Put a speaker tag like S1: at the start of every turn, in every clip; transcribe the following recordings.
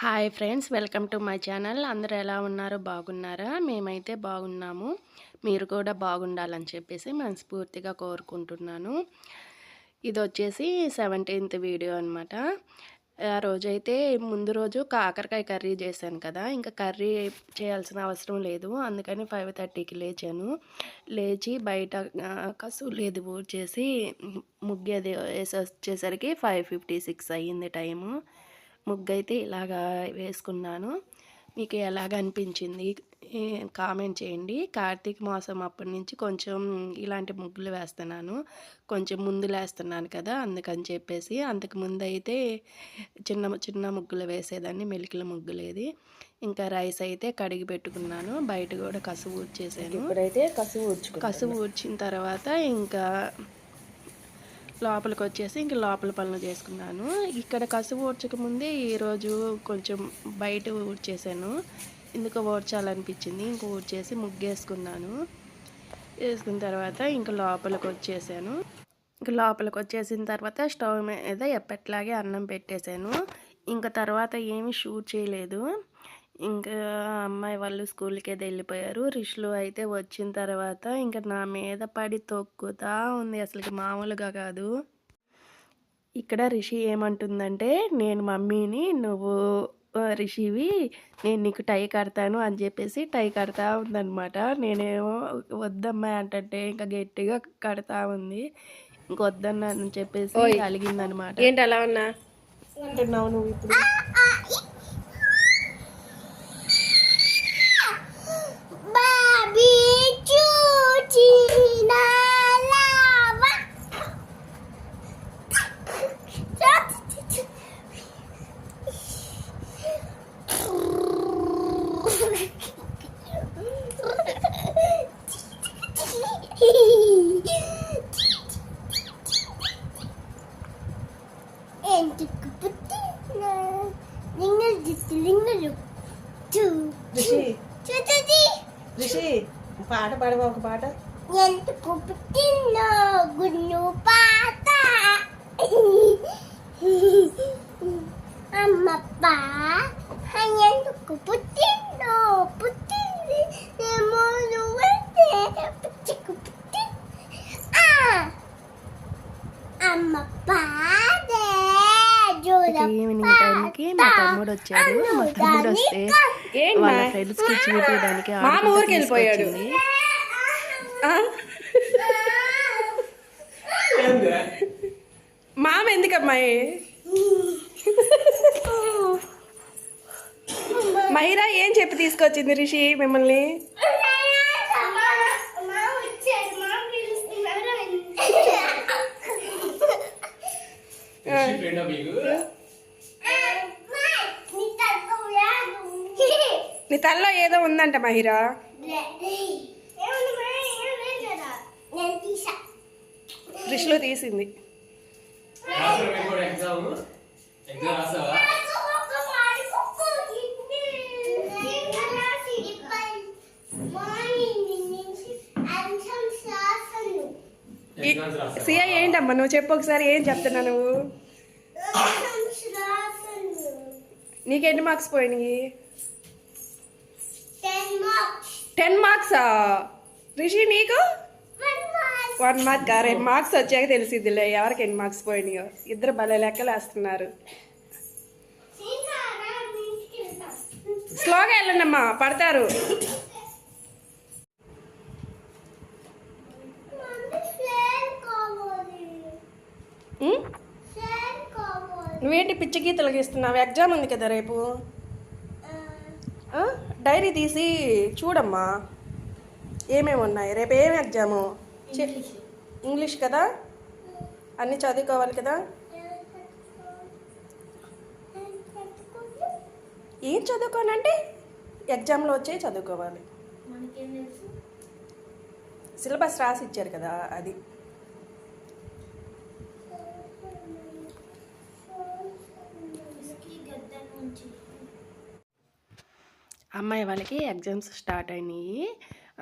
S1: Hi friends, welcome to my channel. అందరూ ఎలా ఉన్నారు? బాగున్నారా? మేమైతే బాగున్నాము. మీరు కూడా బాగుండాలని చెప్పేసి మనస్ఫూర్తిగా కోరుకుంటున్నాను. ఇది వచ్చేసి 17th వీడియో అనమాట. ఆ రోజైతే ముందు రోజు కాకరకాయ కర్రీ చేశాను కదా, ఇంకా కర్రీ చేయాల్సిన అవసరం లేదు. అందుకని 5:30కి లేచాను. లేచి బయట కసువు లేదు ఊడ్చేసి ముగ్గేది వేసి వచ్చేసరికి 5:56 అయ్యింది టైము. ముగ్గైతే ఇలాగా వేసుకున్నాను. మీకు ఎలాగ అనిపించింది కామెంట్ చేయండి. కార్తీక మాసం అప్పటి నుంచి కొంచెం ఇలాంటి ముగ్గులు వేస్తున్నాను. కొంచెం ముందు వేస్తున్నాను కదా, అందుకని చెప్పేసి. అంతకుముందు అయితే చిన్న చిన్న ముగ్గులు వేసేదాన్ని, మెలికల ముగ్గులేది. ఇంకా రైస్ అయితే కడిగి పెట్టుకున్నాను. బయట కూడా కసువు ఊడ్చేసాను.
S2: ఇప్పుడైతే
S1: కసువు ఊడ్చిన తర్వాత ఇంకా లోపలికి వచ్చేసి ఇంక లోపల పనులు చేసుకున్నాను. ఇక్కడ కసువు ఊడ్చకముందే ఈరోజు కొంచెం బయట ఊడ్చేసాను. ఎందుకో ఊడ్చాలనిపించింది. ఇంక ఊడ్చేసి ముగ్గేసుకున్నాను. వేసుకున్న తర్వాత ఇంక లోపలికి వచ్చేసాను. ఇంక లోపలికి వచ్చేసిన తర్వాత స్టవ్ మీద ఎప్పట్లాగే అన్నం పెట్టేశాను. ఇంకా తర్వాత ఏమీ షూట్ చేయలేదు. ఇంకా అమ్మాయి వాళ్ళు స్కూల్కి అయితే వెళ్ళిపోయారు. రిష్లు అయితే వచ్చిన తర్వాత ఇంకా నా మీద పడి తొక్కుతా ఉంది, అసలుకి మామూలుగా కాదు. ఇక్కడ రిషి ఏమంటుందంటే, నేను మమ్మీని, నువ్వు రిషివి, నేను నీకు టై కడతాను అని చెప్పేసి టై కడతా ఉందన్నమాట. నేనేమో వద్దమ్మాయి అంటే ఇంకా గట్టిగా కడతా ఉంది. ఇంకొద్దన్నాను చెప్పేసి అలిగిందనమాట.
S2: ఏంటి అలా ఉన్నా అంటున్నావు నువ్వు ఇప్పుడు? రిషి పాట పాడవా, ఒక పాట.
S3: ఎందుకు పుట్టిన గున్ను పాత అమ్మప్ప, ఎందుకు పుట్టినో పుట్టింది ఏమో నువ్వంటే పుచ్చికు పుట్టి అమ్మప్ప.
S1: ఈవినింగ్ టైంకి మా తమ్ముడు వచ్చాడు. మా తమ్ముడు వస్తే వాళ్ళ ఫ్రెండ్స్కి చూపించడానికి
S2: ఊరికి వెళ్ళిపోయాడు. మామ ఎందుకమ్మాయి? మైరా ఏం చెప్పి తీసుకొచ్చింది రిషి మిమ్మల్ని? నీ తల్లో ఏదో ఉందంట మహిరా. రిషిలో తీసింది. సియా ఏంటమ్మా నువ్వు చెప్పు ఒకసారి, ఏం చెప్తున్నా నువ్వు? నీకెన్ని మార్క్స్ పోయినాయి? 10 మార్క్సా రిషి? నీకు 1 మార్క్. 2 మార్క్స్ వచ్చాక తెలిసిద్దిలే ఎవరికి ఎన్ని మార్క్స్ పోయినాయో. ఇద్దరు భలే లెక్కలు వేస్తున్నారు. స్లోగా వెళ్ళండమ్మా, పడతారు. నువ్వేంటి పిచ్చి గీతలు గీస్తున్నావు? ఎగ్జామ్ ఉంది కదా రేపు. డైరీ తీసి చూడమ్మా ఏమేమి ఉన్నాయి. రేపు ఏమి ఎగ్జాము? ఇంగ్లీష్ కదా, అన్నీ చదువుకోవాలి కదా. ఏం చదువుకోనంటే ఎగ్జామ్లో వచ్చే చదువుకోవాలి. సిలబస్ రాసి ఇచ్చారు కదా అది.
S1: అమ్మాయి వాళ్ళకి ఎగ్జామ్స్ స్టార్ట్ అయినాయి.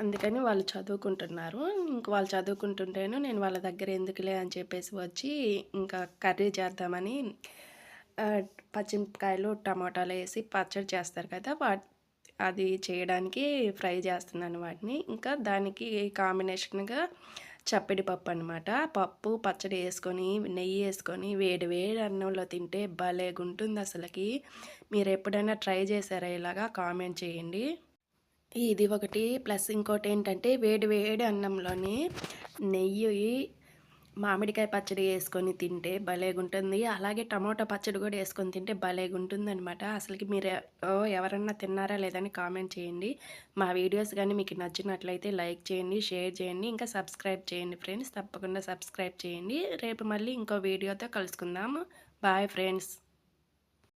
S1: అందుకని వాళ్ళు చదువుకుంటున్నారు. ఇంక వాళ్ళు చదువుకుంటుంటేను నేను వాళ్ళ దగ్గర ఎందుకులే అని చెప్పేసి వచ్చి ఇంకా కర్రీ చేద్దామని పచ్చిమిరపకాయలు టమాటాలు వేసి పచ్చడి చేస్తారు కదా అది చేయడానికి ఫ్రై చేస్తున్నాను వాటిని. ఇంకా దానికి కాంబినేషన్గా చప్పిడి పప్పు అనమాట. పప్పు పచ్చడి వేసుకొని నెయ్యి వేసుకొని వేడి వేడి అన్నంలో తింటే భలేగుంటుంది అసలుకి. మీరు ఎప్పుడైనా ట్రై చేశారా ఇలాగా? కామెంట్ చేయండి. ఇది ఒకటి. ప్లస్ ఇంకోటి ఏంటంటే వేడి వేడి అన్నంలోని నెయ్యి మామిడికాయ పచ్చడి వేసుకొని తింటే భలేగుంటుంది. అలాగే టమాటా పచ్చడి కూడా వేసుకొని తింటే భలేగుంటుందనమాట. అసలుకి మీరు ఎవరన్నా తిన్నారా లేదని కామెంట్ చేయండి. మా వీడియోస్ కానీ మీకు నచ్చినట్లయితే లైక్ చేయండి, షేర్ చేయండి, ఇంకా సబ్స్క్రైబ్ చేయండి ఫ్రెండ్స్. తప్పకుండా సబ్స్క్రైబ్ చేయండి. రేపు మళ్ళీ ఇంకో వీడియోతో కలుసుకుందాం. Bye friends.